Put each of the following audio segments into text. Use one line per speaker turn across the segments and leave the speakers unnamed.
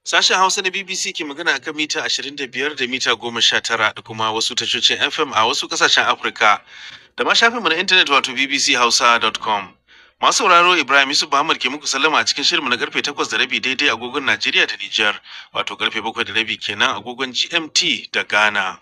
Sashen Hausa na BBC ke magana akan mita 25 da mita 19 da kuma wasu tashoshin FM a wasu kasashen Afirka da ma shafinmu na intanet wato bbchausa.com. Masu sauraro Ibrahim Yusuf Muhammad ke muku sallama a cikin shirinmu na karfe 8:30 daidai agogon Najeriya da Nijar, wato karfe 7:30 kenan agogon GMT da Ghana.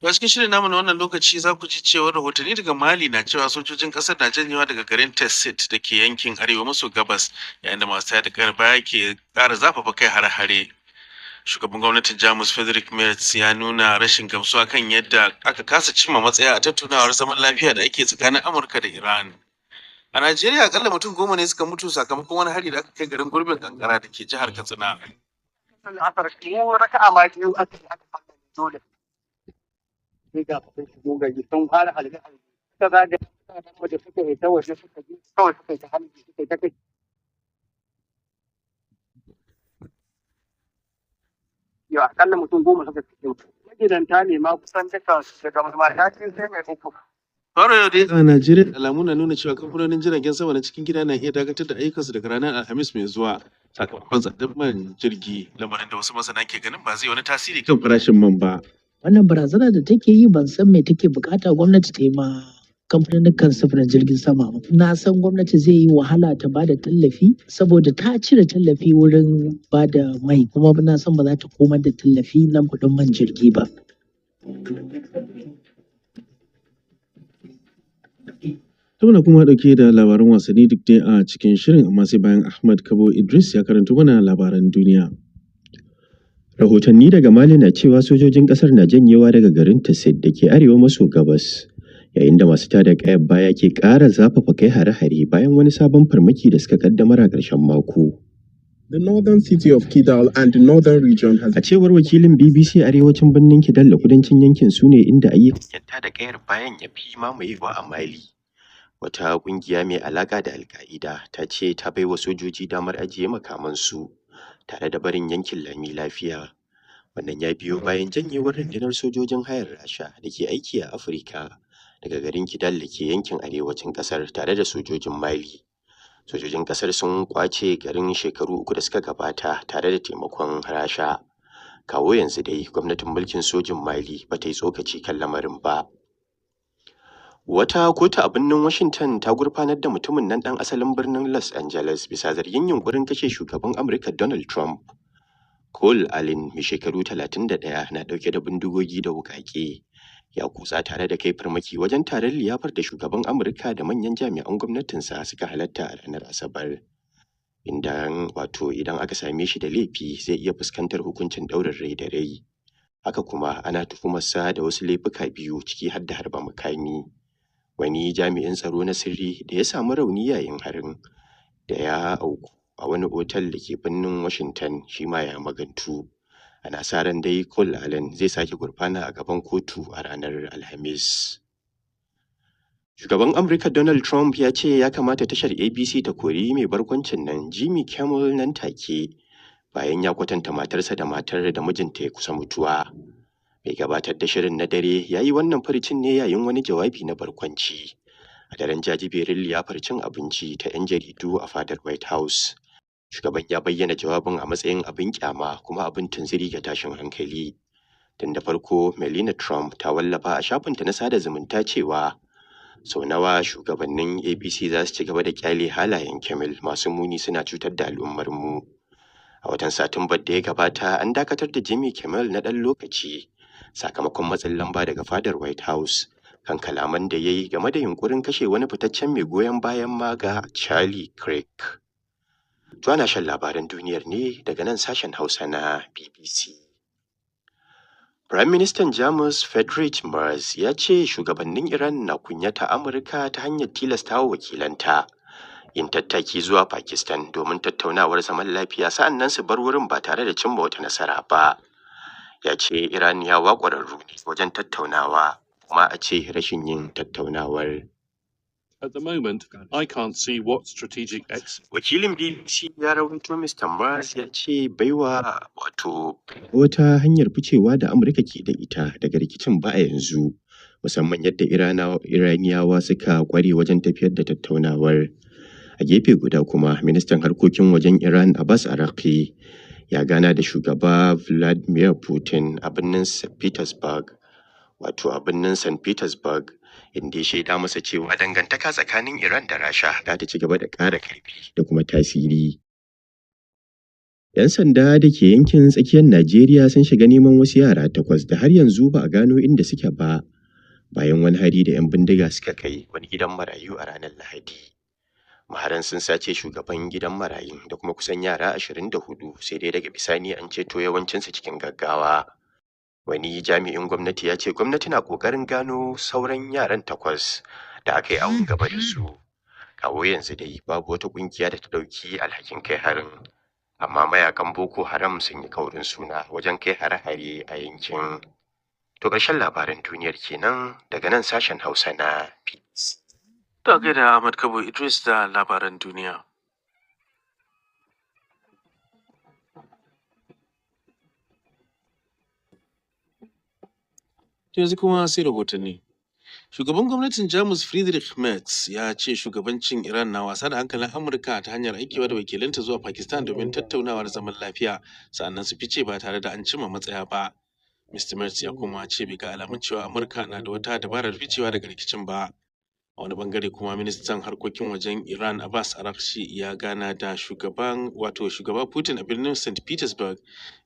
A cikin shirin namu na wannan lokaci za ku ji cewa rahotanni daga Mali na cewa sojojin ƙasar na janyewa daga garin Tessit da ke yankin arewa maso gabas, yayin da masu tayar da ƙayar baya ke ƙara zafafa kai hare-hare. Shugaban gwamnatin Jamus Friedrich Merz ya nuna rashin gamsuwa kan yadda aka kasa cimma matsaya a tattaunawar zaman lafiya da ake tsakanin Amurka da Iran. A Najeriya akalla mutum 10 ne suka mutu sakamakon wani hari da aka kai garin Gurbin Kankara da ke jihar Katsina.
Sai ga sun shigo gari sun fara halbe-halbe suka zaga waje suka yi ta waje suka je kawai suka yi ta halbe suka yi ta kai yau akalla mutum 10 suka fito magidanta ne ma kusan duka daga matakin sai mai uku.
Faro yau dai a Najeriya alamu na nuna cewa kamfanonin jiragen sama na cikin gida na iya dakatar da ayyukansu daga ranar Alhamis mai zuwa sakamakon tsadar man jirgi, lamarin da wasu masana ke ganin ba zai wani tasiri kan farashin man ba.
Wannan barazana da take yi ban san me take bukata gwamnati ta yi ma kamfanin sufurin jirgin sama ba. Na san gwamnati zai yi wahala ta bada tallafi saboda ta cire tallafi wurin bada mai, kuma na san ba za ta komar da tallafi na kuɗin man jirgi ba.
Muna kuma dauke da labaran wasanni duk dai a cikin shirin, amma sai bayan Ahmad Kabo Idris ya karanto mana labaran duniya.
Rahotanni daga Mali na cewa sojojin kasar na janyewa daga garin Tessit da ke arewa maso gabas, yayin da masu tada kayan baya ke ƙara zafafa kai hare-hare bayan wani sabon farmaki da suka kaddamar a ƙarshen mako.
The northern city of Kidal and the northern region has...
A cewar wakilin BBC, arewacin birnin Kidal da kudancin yankin su ne inda ayyukan tada kayar bayan ya fi mamayewa a Mali. Wata ƙungiya mai alaƙa da Al-Qaida ta ce ta baiwa sojoji damar ajiye makamansu tare da barin yankin lami lafiya. Wannan ya biyo bayan janyewar rundunar sojojin hayar Rasha da ke aiki a Afirka daga garin Kidal da ke yankin arewacin ƙasar tare da sojojin Mali. Sojojin ƙasar sun kwace garin shekaru 3 da suka gabata tare da taimakon Rasha. Kawo yanzu dai gwamnatin mulkin sojin Mali ba ta yi tsokaci kan lamarin ba. Wata kotu a birnin Washington ta gurfanar da mutumin nan ɗan asalin birnin Los Angeles bisa zargin yunkurin kashe shugaban Amurka Donald Trump. Cole Allen, mai shekaru 31, na ɗauke da bindigogi da wuƙaƙe. Ya kutsa tare da kai farmaki wajen taron liyafar da shugaban Amurka da manyan jami'an gwamnatinsa suka halatta a ranar Asabar. Idan aka same shi da laifi zai iya fuskantar hukuncin ɗaurin rai da rai. Haka kuma ana tuhumarsa da wasu laifuka 2 ciki har da harba makami. Wani jami'in tsaro na sirri da ya samu rauni yayin harin da ya auku a wani otal da ke birnin Washington shi ma ya magantu. Ana sa ran dai Cole Allen zai sake gurfana a gaban kotu a ranar Alhamis. Shugaban Amurka Donald Trump ya ce ya kamata tashar ABC ta kori mai barkwancin nan Jimmy Kimmel nan take bayan ya kwatanta matarsa da matar da mijinta ya kusa mutuwa. Mai gabatar da shirin na dare ya yi wannan furicin ne yayin wani jawabi na barkwanci a daren jajiberin liyafar cin abinci ta 'yan jaridu a fadar White House. Shugaban ya bayyana jawabin a matsayin abin kyama kuma abin tunziri ga tashin hankali. Tun da farko, Melania Trump ta wallafa a shafinta na sada zumunta cewa sau nawa shugabannin ABC za su ci gaba da kyale halayen Kimmel masu muni suna cutar da al'ummarmu. A watan Satumbar da ya gabata an dakatar da Jimmy Kimmel na ɗan lokaci sakamakon matsin lamba daga fadar White House kan kalaman da ya yi game da yunkurin kashe wani fitaccen mai goyon bayan MAGA, Charlie Craig. Ana shan labaran duniyar ne daga nan sashen Hausa na BBC. Prime Minister Jamus Friedrich Merz ya ce shugabannin Iran na kunyata Amurka ta hanyar tilastawa wakilanta yin tattaki zuwa Pakistan domin tattaunawar zaman lafiya, sa'annan su bar wurin ba tare da cimma wata nasara ba. Ya ce Iraniyawa ƙwararru ne wajen tattaunawa, kuma a ce rashin yin tattaunawar.
At the moment, I can't see what strategic
Wakilin BBC ya rawaito Mr. Merz ya ce baiwa wata hanyar ficewa da Amurka ke da ita daga rikicin ba a yanzu, musamman yadda Iraniyawa suka ƙware wajen tafiyar da tattaunawar. A gefe guda kuma, ministan harkokin wajen Iran Abbas Araghchi ya gana da shugaba Vladimir Putin a birnin St. Petersburg, inda ya shaida masa cewa dangantaka tsakanin Iran da Rasha za ta ci gaba da ƙara ƙarfi da kuma tasiri. 'Yan sanda da ke yankin tsakiyar Najeriya sun shiga neman wasu yara 8 da har yanzu ba a gano inda suke ba, bayan wani hari da 'yan bindiga suka kai wani gidan marayu a ranar Lahadi. Maharan sun sace shugaban gidan marayun da kuma kusan yara 24, sai dai daga bisani an ceto yawancinsu cikin gaggawa. Wani jami'in gwamnati ya ce gwamnati na ƙoƙarin gano sauran yaran 8 da aka yi awon gaba da su. Kawo yanzu dai babu wata ƙungiya da ta ɗauki alhakin kai harin, amma mayakan Boko Haram sun yi kaurin suna wajen kai hare-hare a yankin. To ƙarshen labaran duniyar kenan daga nan sashen Hausa na Peace.
To gaida Ahmad Kabo Idris da labaran duniya. Yanzu kuma sai rahotanni. Shugaban gwamnatin Jamus Friedrich Merz ya ce shugabancin Iran na wasa da hankalin Amurka ta hanyar aikewa da wakilanta zuwa Pakistan domin tattaunawar zaman lafiya, sa'annan su fice ba tare da an cimma matsaya ba. Mr. Merz ya kuma ce bai ga alamun cewa Amurka na da wata dabarar ficewa daga rikicin ba. A wani bangare kuma ministan harkokin wajen Iran Abbas Araghchi ya gana da shugaba Putin a birnin St. Petersburg,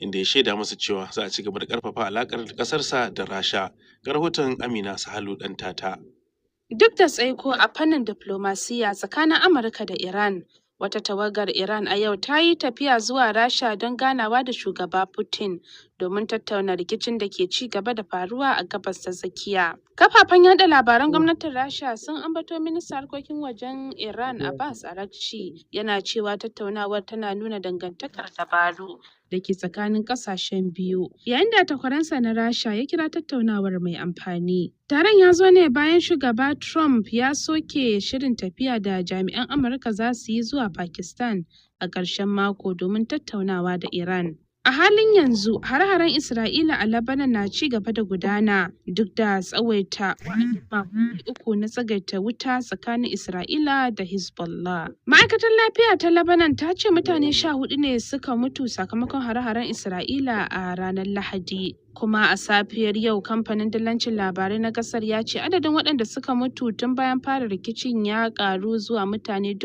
inda ya shaida masa cewa za a ci gaba da karfafa alakar kasarsa da Rasha. Ga rahoton Amina Sahalu dan tata.
Duk da tsaiko a fannin diplomasiya tsakanin Amurka da Iran, wata tawagar Iran a yau ta yi tafiya zuwa Rasha don ganawa da shugaba Putin domin tattauna rikicin da ke ci gaba da faruwa a gabas ta tsakiya. Kafafen yada labaran gwamnatin Rasha sun ambato ministan harkokin wajen Iran Abbas Araghchi yana cewa tattaunawar tana nuna dangantakar dabaru da ke tsakanin kasashen biyu, yayin da takwaransa na Rasha ya kira tattaunawar mai amfani. Taron ya zo ne bayan shugaba Trump ya soke shirin tafiya da jami'an Amurka za su yi zuwa Pakistan a ƙarshen mako domin tattaunawa da Iran. A halin yanzu, hare-haren Isra'ila a Lebanon na ci gaba da gudana duk da tsawaita wa'adin makonni 3 na tsagaita wuta tsakanin Isra'ila da Hezbollah. Ma'aikatar lafiya ta Lebanon ta ce mutane 14 ne suka mutu sakamakon hare-haren Isra'ila a ranar Lahadi. Kuma a safiyar yau kamfanin dillancin labarai na kasar ya ce adadin waɗanda suka mutu tun bayan fara rikicin ya ƙaru zuwa mutane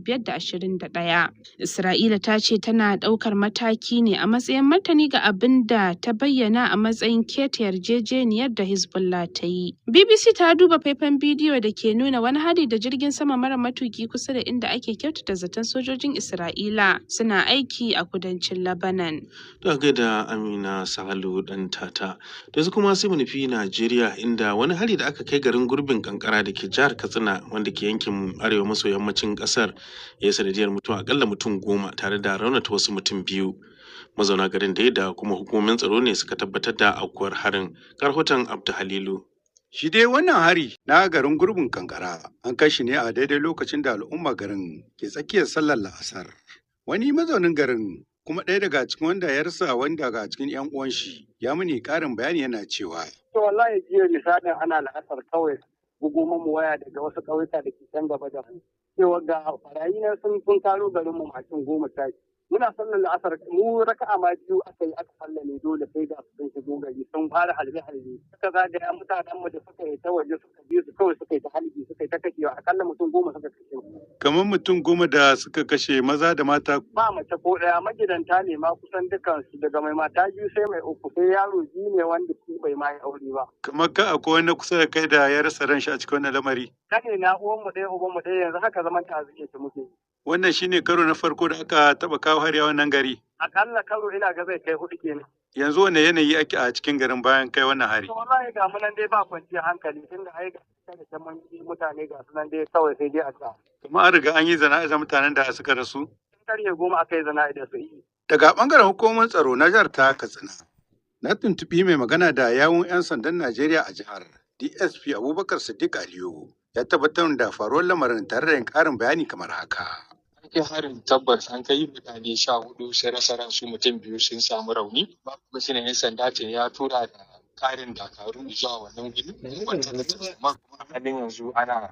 2,521. Isra'ila ta ce tana ɗaukar mataki ne a matsayin martani ga abin da ta bayyana a matsayin keta yarjejeniyar da Hezbollah ta yi. BBC ta duba faifan bidiyo da ke nuna wani hari da jirgin sama mara matuki kusa da inda ake kyautata zaton sojojin Isra'ila suna aiki a kudancin Lebanon.
Da gaida Amina Sahalu dan tata. Da su kuma sai mu nufi Najeriya, inda wani hari da aka kai garin Gurbin Kankara da ke jihar Katsina wanda ke yankin arewa maso yammacin kasar ya yi sanadiyar mutuwa akalla mutum 10 tare da raunata wasu mutum 2. Mazauna garin da kuma hukumomin tsaro ne suka tabbatar da aukuwar harin. Rahoton Abdu Halilu.
Shi dai wannan hari na garin Gurbin Kankara an kai shi ne a daidai lokacin da al'umma garin ke tsakiyar sallar la'asar. Wani mazaunin garin kuma ɗaya daga cikin wanda ya rasa wani daga cikin 'yan uwan shi ya muni ƙarin bayani yana cewa.
To wallahi jiya misalin ana la'asar kawai bugo mu waya daga wasu ƙauyuka da ke can gaba da mu. Cewa ga barayi na sun karo garin mu mashin 10. Muna sallar la'asar mu raka'a ma biyu aka yi aka sallame dole sai da sun shigo gari sun fara halbe-halbe. Suka zagaya mutanen mu da suka yi ta waje suka biyu su kawai suka yi ta halbi suka yi ta kashewa akalla mutum 10 suka kashe.
Kamar mutum 10 da suka kashe maza da mata.
Ba mace ko ɗaya, magidanta ne ma kusan dukansu, daga mai mata 2 sai mai 3 sai yaro 2 ne wanda shi bai ma yi aure ba.
Kamar ka akwai wani kusa da kai da ya rasa ran shi a cikin wannan lamari.
Kane na uwan mu ɗaya uban mu ɗaya yanzu haka zaman ta zuke ta muke.
Wannan shine karo na farko da aka taba kawo hari a wannan gari.
Akalla karo ina ga zai kai 4 kenan.
Yanzu wane yanayi ake a cikin garin bayan kai wannan hari?
To wallahi ga mu nan dai ba kwanciyar hankali tunda ai ga da mutane ga su nan dai kawai sai dai a ta.
Kuma an riga an yi zana'izar mutanen da suka rasu?
Karye 10 aka yi zana'izar su yi.
Daga bangaren hukumar tsaro na jihar ta Katsina, na tuntuɓi mai magana da yawun 'yan sandan Najeriya a jihar, DSP Abubakar Siddiq Aliyu, ya tabbatar da faruwar lamarin tare da yin ƙarin bayani kamar haka.
Kai harin tabbas an kai mutane 14 sai rasa ransu mutum 2 sun samu rauni. Babu shi ne 'yan sanda ce ya tura da ƙarin dakaru zuwa wannan wuri wanda da kuma a halin yanzu ana